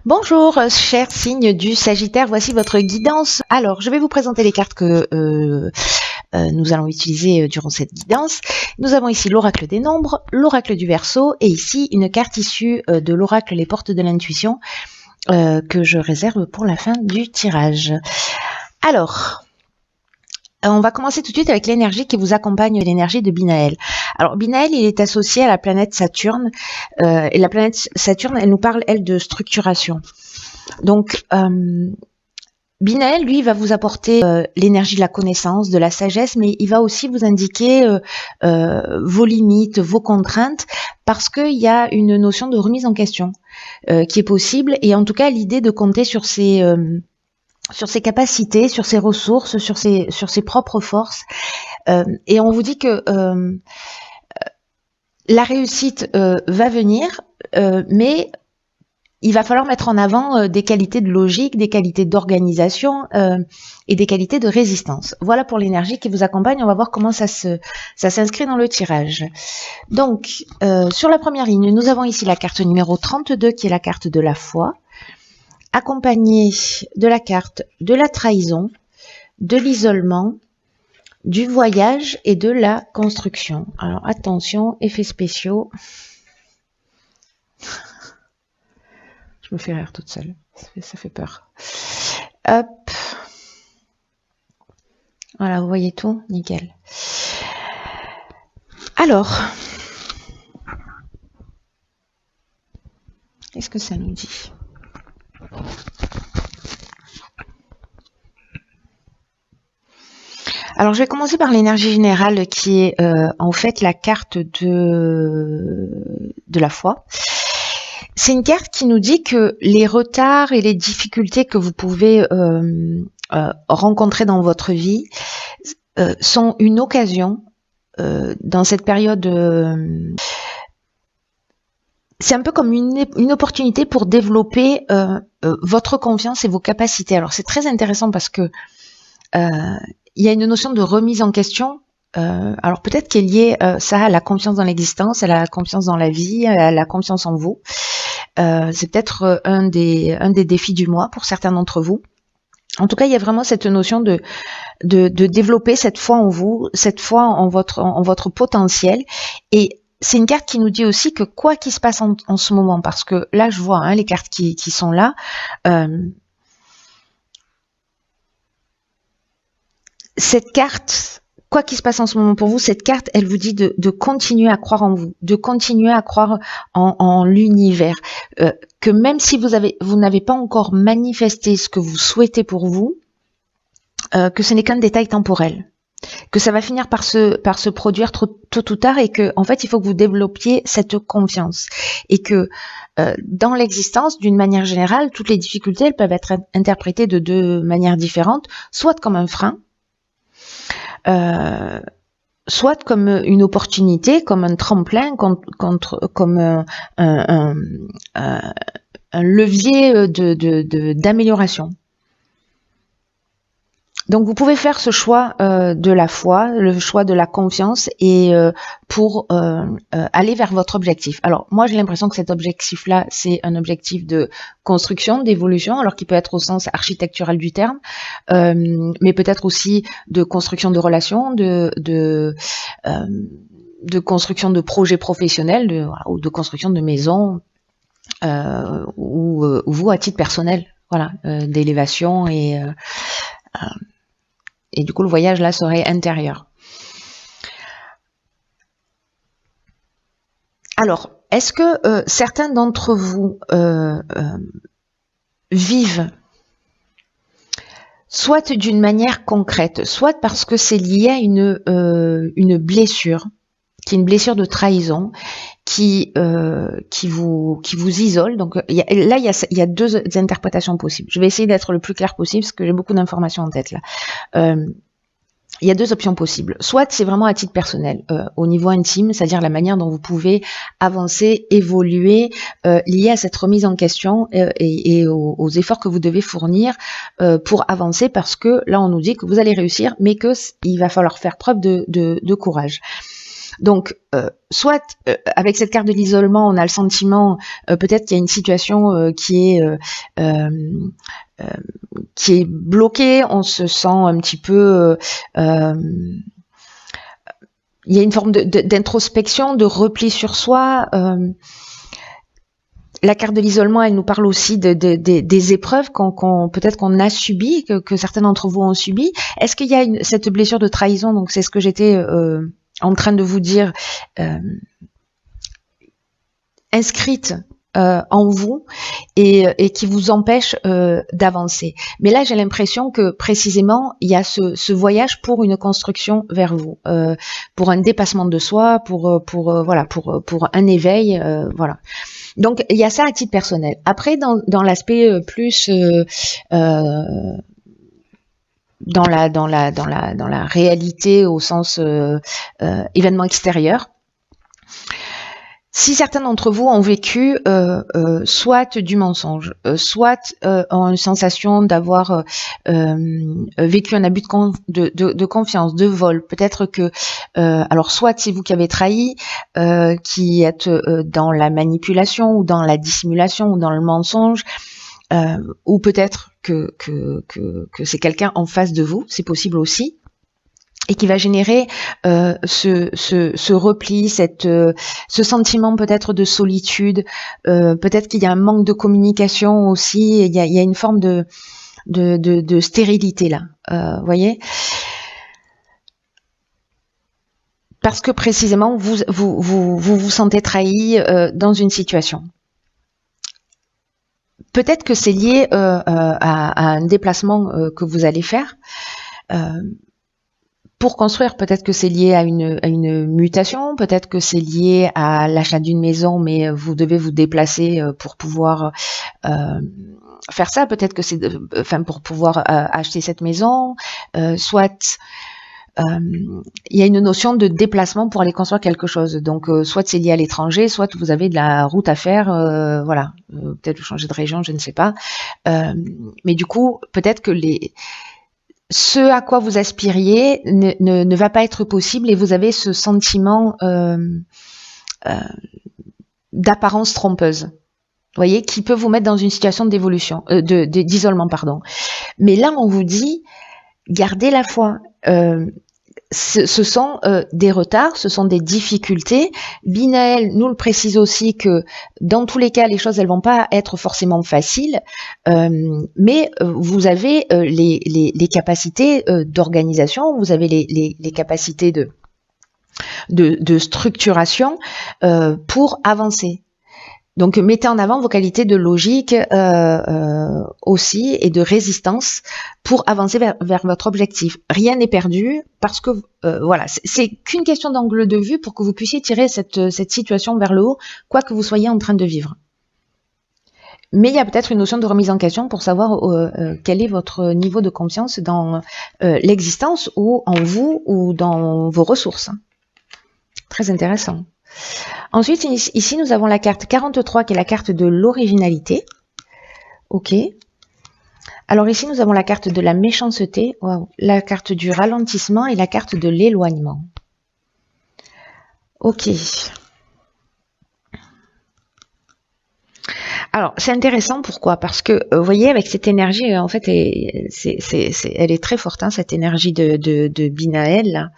Bonjour, chers signes du Sagittaire, voici votre guidance. Alors, je vais vous présenter les cartes que nous allons utiliser durant cette guidance. Nous avons ici l'oracle des nombres, l'oracle du Verseau et ici une carte issue de l'oracle Les Portes de l'Intuition que je réserve pour la fin du tirage. Alors, on va commencer tout de suite avec l'énergie qui vous accompagne, l'énergie de Binaël. Alors Binaël, il est associé à la planète Saturne, et la planète Saturne, elle nous parle, elle, de structuration. Donc, Binaël, lui, va vous apporter l'énergie de la connaissance, de la sagesse, mais il va aussi vous indiquer vos limites, vos contraintes, parce qu'il y a une notion de remise en question qui est possible, et en tout cas l'idée de compter sur ses capacités, sur ses ressources, sur ses propres forces. Et on vous dit que la réussite va venir, mais il va falloir mettre en avant des qualités de logique, des qualités d'organisation et des qualités de résistance. Voilà pour l'énergie qui vous accompagne. On va voir comment ça s'inscrit dans le tirage. Donc, sur la première ligne, nous avons ici la carte numéro 32 qui est la carte de la foi, accompagnée de la carte de la trahison, de l'isolement, du voyage et de la construction. Alors attention, effets spéciaux. Je me fais rire toute seule, ça fait peur. Hop. Voilà, vous voyez tout, nickel. Alors, qu'est-ce que ça nous dit ? Alors, je vais commencer par l'énergie générale qui est en fait la carte de la foi. C'est une carte qui nous dit que les retards et les difficultés que vous pouvez rencontrer dans votre vie sont une occasion dans cette période. C'est un peu comme une opportunité pour développer votre confiance et vos capacités. Alors, c'est très intéressant parce que il y a une notion de remise en question. Alors peut-être qu'il y a ça à la confiance dans l'existence, à la confiance dans la vie, à la confiance en vous. C'est peut-être un des défis du mois pour certains d'entre vous. En tout cas, il y a vraiment cette notion de développer cette foi en vous, cette foi en votre potentiel. Et c'est une carte qui nous dit aussi que quoi qu'il se passe en ce moment, parce que là je vois les cartes qui sont là. Cette carte, quoi qu'il se passe en ce moment pour vous, cette carte, elle vous dit de continuer à croire en vous, de continuer à croire en l'univers, que même si vous n'avez pas encore manifesté ce que vous souhaitez pour vous, que ce n'est qu'un détail temporel, que ça va finir par se produire tôt ou tard, et que en fait il faut que vous développiez cette confiance, et que dans l'existence, d'une manière générale, toutes les difficultés, elles peuvent être interprétées de deux manières différentes, soit comme un frein, soit comme une opportunité, comme un tremplin, comme un levier d'amélioration. Donc vous pouvez faire ce choix de la foi, le choix de la confiance, et pour aller vers votre objectif. Alors moi j'ai l'impression que cet objectif-là, c'est un objectif de construction, d'évolution, alors qu'il peut être au sens architectural du terme, mais peut-être aussi de construction de relations, de construction de projets professionnels, ou de construction de maisons, ou vous à titre personnel, voilà, d'élévation, et du coup, le voyage, là, serait intérieur. Alors, est-ce que certains d'entre vous vivent soit d'une manière concrète, soit parce que c'est lié à une blessure, qui est une blessure de trahison, qui vous isole. Donc il y a deux interprétations possibles. Je vais essayer d'être le plus clair possible parce que j'ai beaucoup d'informations en tête là. Il y a deux options possibles. Soit c'est vraiment à titre personnel, au niveau intime, c'est-à-dire la manière dont vous pouvez avancer, évoluer, lié à cette remise en question et aux efforts que vous devez fournir pour avancer, parce que là on nous dit que vous allez réussir, mais que il va falloir faire preuve de courage. Donc, soit avec cette carte de l'isolement, on a le sentiment peut-être qu'il y a une situation qui est bloquée, on se sent un petit peu... il y a une forme d'introspection, de repli sur soi. La carte de l'isolement, elle nous parle aussi des épreuves peut-être qu'on a subies, que certains d'entre vous ont subies. Est-ce qu'il y a cette blessure de trahison? Donc c'est ce que j'étais en train de vous dire, inscrite en vous et qui vous empêche d'avancer. Mais là, j'ai l'impression que précisément, il y a ce voyage pour une construction vers vous, pour un dépassement de soi, pour un éveil, voilà. Donc il y a ça à titre personnel. Après, dans l'aspect plus dans la réalité au sens événement extérieur. Si certains d'entre vous ont vécu soit du mensonge, soit ont une sensation d'avoir vécu un abus de confiance, de vol, peut-être que, alors soit c'est vous qui avez trahi, qui êtes dans la manipulation ou dans la dissimulation ou dans le mensonge, ou peut-être que c'est quelqu'un en face de vous, c'est possible aussi. Et qui va générer ce repli, ce sentiment peut-être de solitude, peut-être qu'il y a un manque de communication aussi, il y a une forme de stérilité là, voyez, parce que précisément vous sentez trahi dans une situation. Peut-être que c'est lié à un déplacement que vous allez faire. Pour construire, peut-être que c'est lié à une mutation, peut-être que c'est lié à l'achat d'une maison, mais vous devez vous déplacer pour pouvoir faire ça. Peut-être que c'est, pour pouvoir acheter cette maison, soit il y a une notion de déplacement pour aller construire quelque chose. Donc, soit c'est lié à l'étranger, soit vous avez de la route à faire, voilà. Peut-être changer de région, je ne sais pas. Mais du coup, peut-être que ce à quoi vous aspiriez ne va pas être possible et vous avez ce sentiment d'apparence trompeuse, vous voyez, qui peut vous mettre dans une situation d'évolution, d'isolement, pardon. Mais là, on vous dit, gardez la foi. Ce sont des retards, ce sont des difficultés. Binaël nous le précise aussi que dans tous les cas, les choses elles vont pas être forcément faciles, mais vous avez les capacités d'organisation, vous avez les capacités de structuration pour avancer. Donc, mettez en avant vos qualités de logique aussi et de résistance pour avancer vers votre objectif. Rien n'est perdu parce que, voilà, c'est qu'une question d'angle de vue pour que vous puissiez tirer cette situation vers le haut, quoi que vous soyez en train de vivre. Mais il y a peut-être une notion de remise en question pour savoir quel est votre niveau de confiance dans l'existence ou en vous ou dans vos ressources. Très intéressant. Ensuite, ici, nous avons la carte 43 qui est la carte de l'originalité. Ok. Alors ici, nous avons la carte de la méchanceté, wow, la carte du ralentissement et la carte de l'éloignement. Ok. Alors, c'est intéressant, pourquoi? Parce que, vous voyez, avec cette énergie, en fait, elle est très forte, hein, cette énergie de Binaël, là.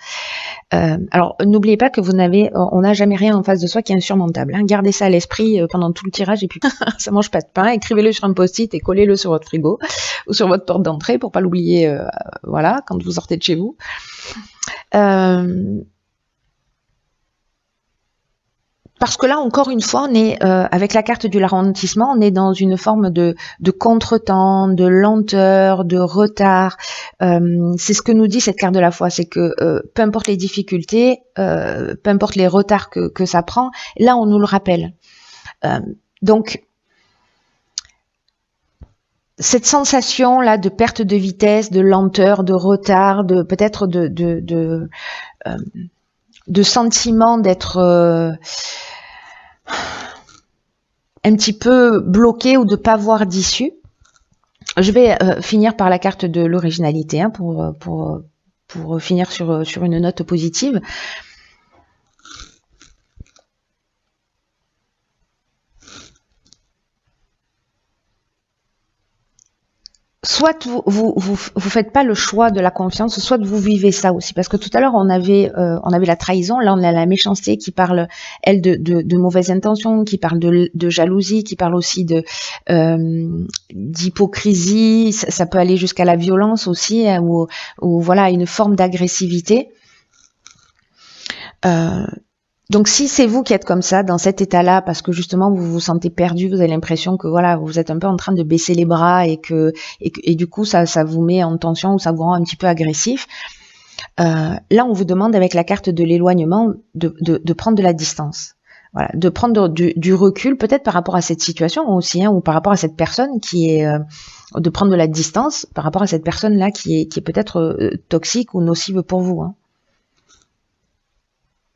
Alors, n'oubliez pas que on n'a jamais rien en face de soi qui est insurmontable. Hein. Gardez ça à l'esprit pendant tout le tirage et puis ça mange pas de pain. Écrivez-le sur un post-it et collez-le sur votre frigo ou sur votre porte d'entrée pour pas l'oublier. Voilà, quand vous sortez de chez vous. Parce que là, encore une fois, on est avec la carte du ralentissement, on est dans une forme de contretemps, de lenteur, de retard. C'est ce que nous dit cette carte de la foi, c'est que peu importe les difficultés, peu importe les retards que ça prend, là, on nous le rappelle. Donc, cette sensation là de perte de vitesse, de lenteur, de retard, de peut-être de sentiment d'être un petit peu bloqué ou de pas voir d'issue. Je vais finir par la carte de l'originalité, hein, pour finir sur une note positive. soit vous faites pas le choix de la confiance, soit vous vivez ça aussi. Parce que tout à l'heure, on avait la trahison, là on a la méchanceté qui parle, elle, de mauvaises intentions, qui parle de jalousie, qui parle aussi d'hypocrisie, ça peut aller jusqu'à la violence aussi, hein, ou voilà, une forme d'agressivité. Donc si c'est vous qui êtes comme ça, dans cet état-là, parce que justement vous vous sentez perdu, vous avez l'impression que voilà, vous êtes un peu en train de baisser les bras et du coup ça vous met en tension ou ça vous rend un petit peu agressif, là on vous demande avec la carte de l'éloignement de prendre de la distance. Voilà, de prendre du recul peut-être par rapport à cette situation aussi, hein, ou par rapport à cette personne qui est de prendre de la distance par rapport à cette personne-là qui est peut-être toxique ou nocive pour vous, hein.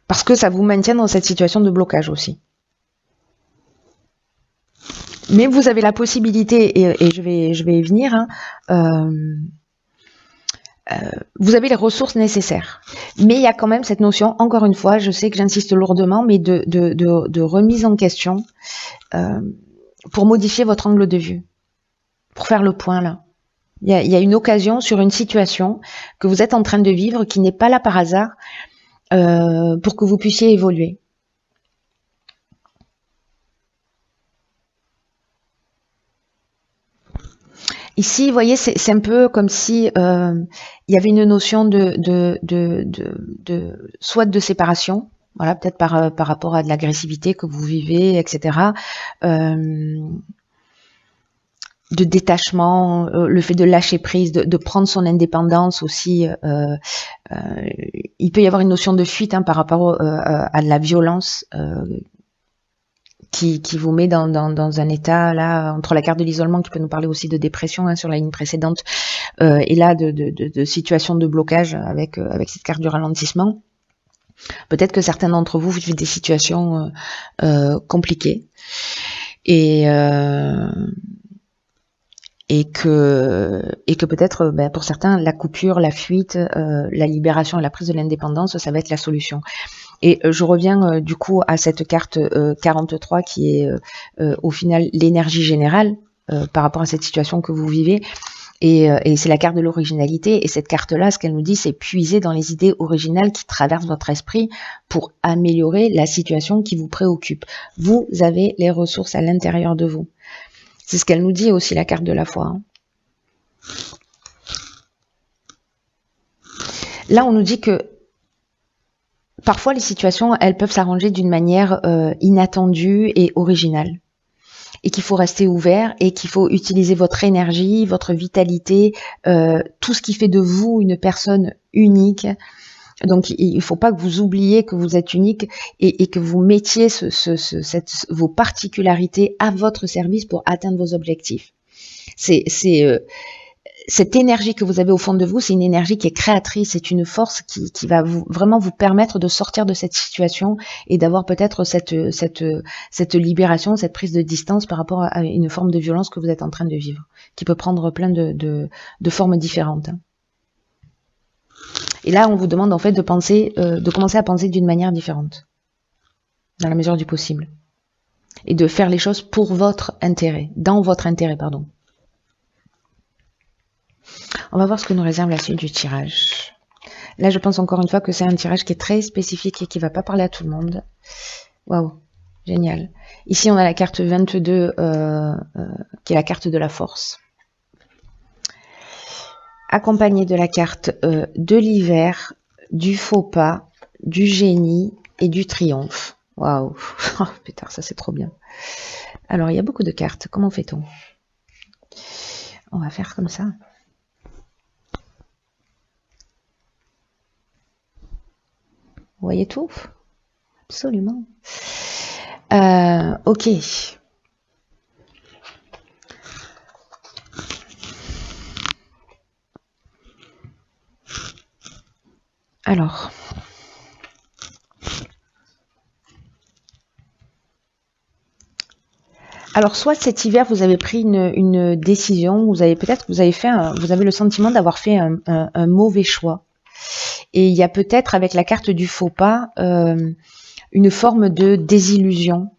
Parce que ça vous maintient dans cette situation de blocage aussi. Mais vous avez la possibilité, et je vais y venir, hein, vous avez les ressources nécessaires. Mais il y a quand même cette notion, encore une fois, je sais que j'insiste lourdement, mais de remise en question pour modifier votre angle de vue, pour faire le point là. Il y a une occasion sur une situation que vous êtes en train de vivre qui n'est pas là par hasard, pour que vous puissiez évoluer. Ici, vous voyez, c'est un peu comme si il y avait une notion soit de séparation, voilà, peut-être par rapport à de l'agressivité que vous vivez, etc. De détachement, le fait de lâcher prise, de prendre son indépendance aussi. Il peut y avoir une notion de fuite, hein, par rapport à de la violence qui vous met dans un état là, entre la carte de l'isolement qui peut nous parler aussi de dépression, hein, sur la ligne précédente, et là de situation de blocage avec cette carte du ralentissement. Peut-être que certains d'entre vous vivent des situations compliquées et que peut-être pour certains la coupure, la fuite, la libération et la prise de l'indépendance, ça va être la solution. Et je reviens du coup à cette carte 43 qui est au final l'énergie générale par rapport à cette situation que vous vivez. Et c'est la carte de l'originalité. Et cette carte-là, ce qu'elle nous dit, c'est puiser dans les idées originales qui traversent votre esprit pour améliorer la situation qui vous préoccupe. Vous avez les ressources à l'intérieur de vous. C'est ce qu'elle nous dit aussi, la carte de la foi, hein. Là, on nous dit que parfois, les situations, elles peuvent s'arranger d'une manière inattendue et originale. Et qu'il faut rester ouvert et qu'il faut utiliser votre énergie, votre vitalité, tout ce qui fait de vous une personne unique. Donc, il ne faut pas que vous oubliez que vous êtes unique et que vous mettiez vos particularités à votre service pour atteindre vos objectifs. Cette énergie que vous avez au fond de vous, c'est une énergie qui est créatrice, c'est une force qui va vraiment vous permettre de sortir de cette situation et d'avoir peut-être cette libération, cette prise de distance par rapport à une forme de violence que vous êtes en train de vivre, qui peut prendre plein de formes différentes. Et là, on vous demande en fait de commencer à penser d'une manière différente, dans la mesure du possible, et de faire les choses pour votre intérêt, dans votre intérêt, pardon. On va voir ce que nous réserve la suite du tirage. Là, je pense encore une fois que c'est un tirage qui est très spécifique et qui ne va pas parler à tout le monde. Waouh, génial. Ici, on a la carte 22, qui est la carte de la force, accompagnée de la carte de l'hiver, du faux pas, du génie et du triomphe. Waouh, oh, putain, ça c'est trop bien. Alors, il y a beaucoup de cartes. Comment fait-on? On va faire comme ça. Vous voyez tout? Absolument. Ok. Alors, soit cet hiver, vous avez pris une décision, vous avez le sentiment d'avoir fait un mauvais choix. Et il y a peut-être, avec la carte du faux pas, une forme de désillusion.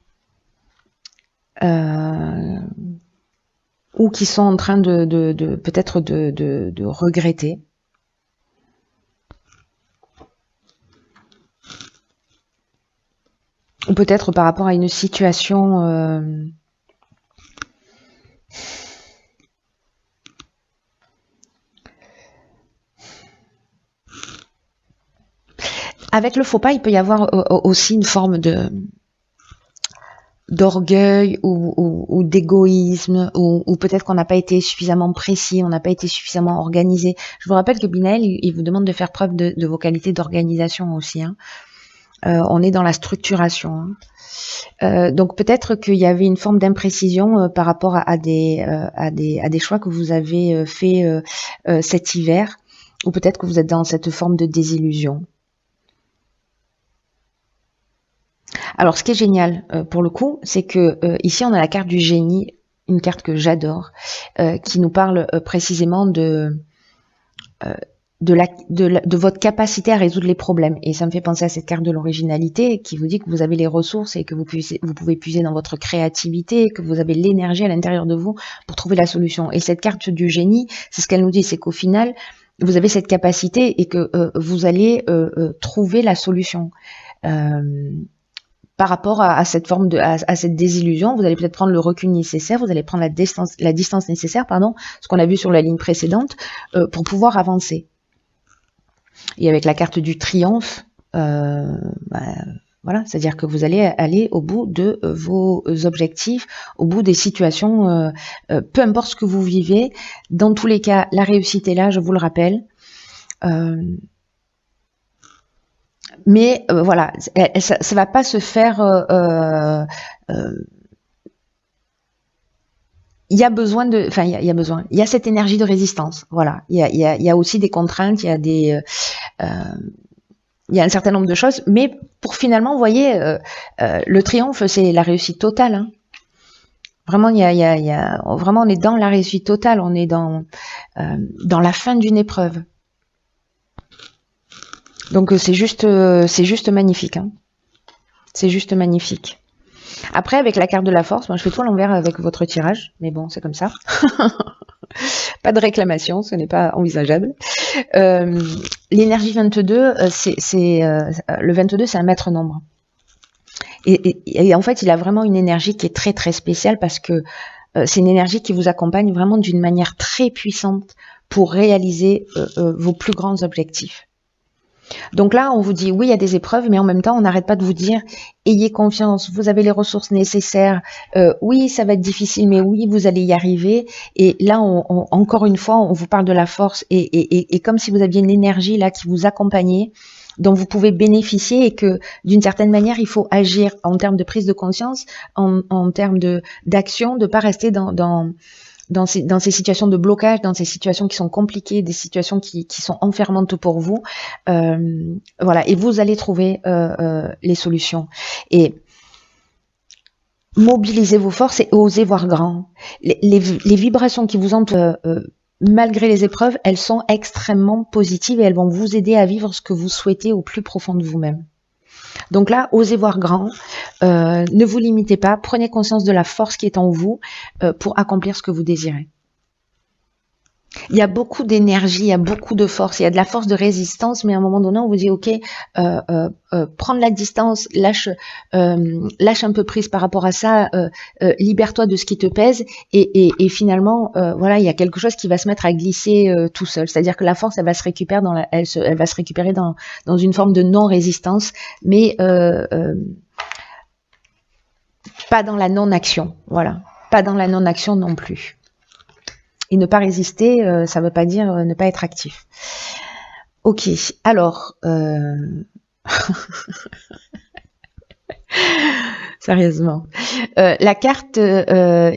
ou qui sont en train peut-être de regretter. Ou peut-être par rapport à une situation avec le faux pas, il peut y avoir aussi une forme d'orgueil ou d'égoïsme, ou peut-être qu'on n'a pas été suffisamment précis, on n'a pas été suffisamment organisé. Je vous rappelle que Binaël, il vous demande de faire preuve de vos qualités d'organisation aussi. Hein. On est dans la structuration. Hein. Donc peut-être qu'il y avait une forme d'imprécision par rapport à des choix que vous avez fait cet hiver, ou peut-être que vous êtes dans cette forme de désillusion. Alors, ce qui est génial pour le coup, c'est que ici on a la carte du génie, une carte que j'adore, qui nous parle précisément de votre capacité à résoudre les problèmes. Et ça me fait penser à cette carte de l'originalité qui vous dit que vous avez les ressources et que vous pouvez puiser dans votre créativité, que vous avez l'énergie à l'intérieur de vous pour trouver la solution. Et cette carte du génie, c'est ce qu'elle nous dit, c'est qu'au final, vous avez cette capacité et que vous allez trouver la solution. Par rapport à cette forme à cette désillusion, vous allez peut-être prendre le recul nécessaire, vous allez prendre la distance nécessaire, ce qu'on a vu sur la ligne précédente, pour pouvoir avancer. Et avec la carte du triomphe, voilà, c'est-à-dire que vous allez aller au bout de vos objectifs, au bout des situations, peu importe ce que vous vivez. Dans tous les cas, la réussite est là, je vous le rappelle. Mais voilà, ça va pas se faire. Il y a besoin de, enfin, il y a cette énergie de résistance. Voilà, il y a aussi des contraintes, il y a un certain nombre de choses, mais pour finalement, vous voyez, le triomphe, c'est la réussite totale. Hein. Vraiment, vraiment, on est dans la réussite totale, on est dans la fin d'une épreuve. Donc c'est juste magnifique. Hein. C'est juste magnifique. Après, avec la carte de la force, moi je fais tout à l'envers avec votre tirage, mais bon, c'est comme ça. Pas de réclamation, ce n'est pas envisageable. L'énergie 22, le 22, c'est un maître nombre. Et en fait, il a vraiment une énergie qui est très très spéciale parce que c'est une énergie qui vous accompagne vraiment d'une manière très puissante pour réaliser vos plus grands objectifs. Donc là, on vous dit, oui, il y a des épreuves, mais en même temps, on n'arrête pas de vous dire, ayez confiance, vous avez les ressources nécessaires, oui, ça va être difficile, mais oui, vous allez y arriver. Et là, encore une fois, on vous parle de la force et comme si vous aviez une énergie là qui vous accompagnait, dont vous pouvez bénéficier et que d'une certaine manière, il faut agir en termes de prise de conscience, en termes d'action, de ne pas rester dans ces situations de blocage, dans ces situations qui sont compliquées, des situations qui sont enfermantes pour vous, voilà, et vous allez trouver les solutions. Et mobilisez vos forces et osez voir grand. Les vibrations qui vous entourent, malgré les épreuves, elles sont extrêmement positives et elles vont vous aider à vivre ce que vous souhaitez au plus profond de vous-même. Donc là, osez voir grand, ne vous limitez pas, prenez conscience de la force qui est en vous pour accomplir ce que vous désirez. Il y a beaucoup d'énergie, il y a beaucoup de force, il y a de la force de résistance, mais à un moment donné, on vous dit, ok, prendre la distance, lâche un peu prise par rapport à ça, libère-toi de ce qui te pèse, et finalement, voilà, il y a quelque chose qui va se mettre à glisser tout seul. C'est-à-dire que la force, elle va se récupérer elle va se récupérer dans une forme de non-résistance, mais pas dans la non-action. Voilà, pas dans la non-action non plus. Et ne pas résister, ça ne veut pas dire ne pas être actif. Ok, alors... Sérieusement. La carte,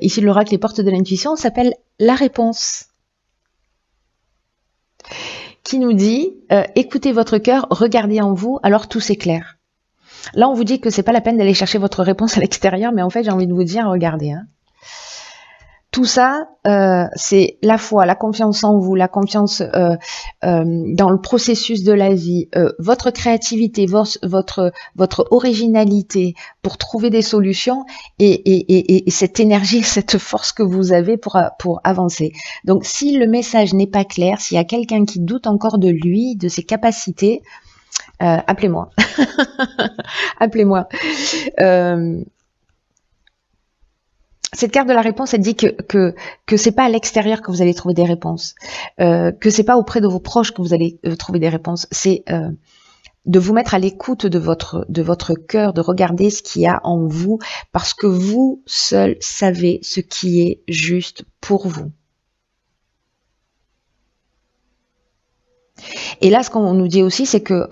ici de l'oracle, les portes de l'intuition, s'appelle la réponse. Qui nous dit, écoutez votre cœur, regardez en vous, alors tout s'éclaire. Là, on vous dit que c'est pas la peine d'aller chercher votre réponse à l'extérieur, mais en fait, j'ai envie de vous dire, regardez, hein. Tout ça, c'est la foi, la confiance en vous, la confiance dans le processus de la vie, votre créativité, votre originalité pour trouver des solutions et cette énergie, cette force que vous avez pour avancer. Donc, si le message n'est pas clair, s'il y a quelqu'un qui doute encore de lui, de ses capacités, appelez-moi. Appelez-moi. Cette carte de la réponse, elle dit que c'est pas à l'extérieur que vous allez trouver des réponses, que c'est pas auprès de vos proches que vous allez trouver des réponses. C'est de vous mettre à l'écoute de votre cœur, de regarder ce qu'il y a en vous, parce que vous seul savez ce qui est juste pour vous. Et là, ce qu'on nous dit aussi, c'est que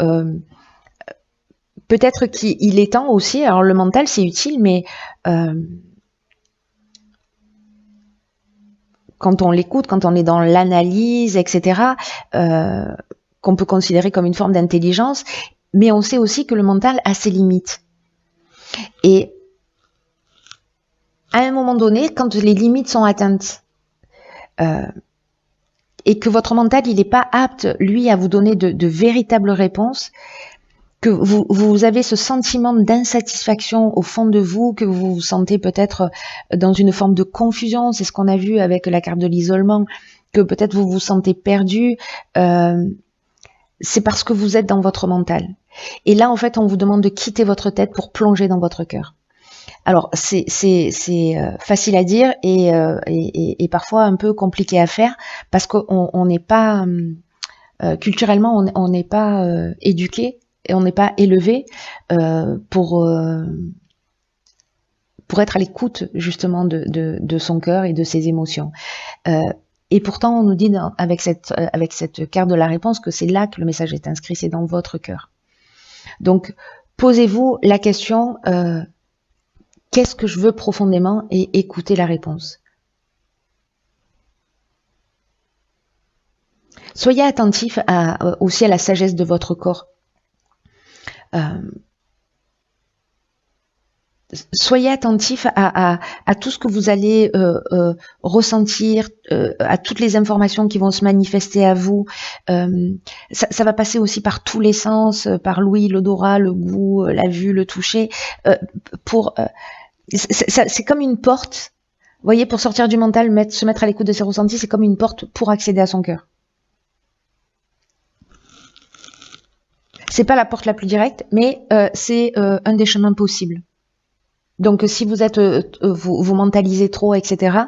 peut-être qu'il est temps aussi. Alors le mental, c'est utile, mais quand on l'écoute, quand on est dans l'analyse, etc., qu'on peut considérer comme une forme d'intelligence, mais on sait aussi que le mental a ses limites. Et à un moment donné, quand les limites sont atteintes, et que votre mental, il n'est pas apte, lui, à vous donner de véritables réponses, que vous avez ce sentiment d'insatisfaction au fond de vous, que vous vous sentez peut-être dans une forme de confusion, c'est ce qu'on a vu avec la carte de l'isolement, que peut-être vous vous sentez perdu, c'est parce que vous êtes dans votre mental. Et là, en fait, on vous demande de quitter votre tête pour plonger dans votre cœur. Alors, c'est facile à dire et parfois un peu compliqué à faire parce qu'on n'est pas, culturellement, on n'est pas éduqué et on n'est pas élevé pour être à l'écoute justement de son cœur et de ses émotions. Et pourtant, on nous dit avec cette carte de la réponse que c'est là que le message est inscrit, c'est dans votre cœur. Donc, posez-vous la question, qu'est-ce que je veux profondément, et écoutez la réponse. Soyez attentif aussi à la sagesse de votre corps. Soyez attentif à tout ce que vous allez ressentir, à toutes les informations qui vont se manifester à vous. Ça va passer aussi par tous les sens, par l'ouïe, l'odorat, le goût, la vue, le toucher. C'est comme une porte. Vous voyez, pour sortir du mental, se mettre à l'écoute de ses ressentis, c'est comme une porte pour accéder à son cœur. C'est pas la porte la plus directe, mais c'est un des chemins possibles. Donc, si vous êtes, vous mentalisez trop, etc.,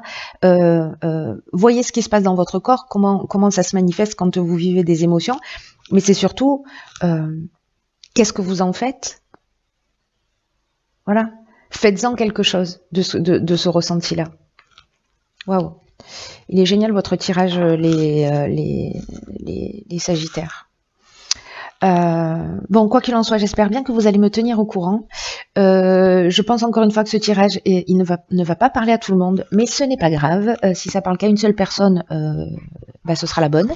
voyez ce qui se passe dans votre corps, comment ça se manifeste quand vous vivez des émotions. Mais c'est surtout, qu'est-ce que vous en faites? Voilà. Faites-en quelque chose de ce ressenti-là. Waouh. Il est génial votre tirage, les Sagittaires. Bon, quoi qu'il en soit, j'espère bien que vous allez me tenir au courant. Je pense encore une fois que ce tirage, il ne va pas parler à tout le monde, mais ce n'est pas grave. Si ça parle qu'à une seule personne, ce sera la bonne.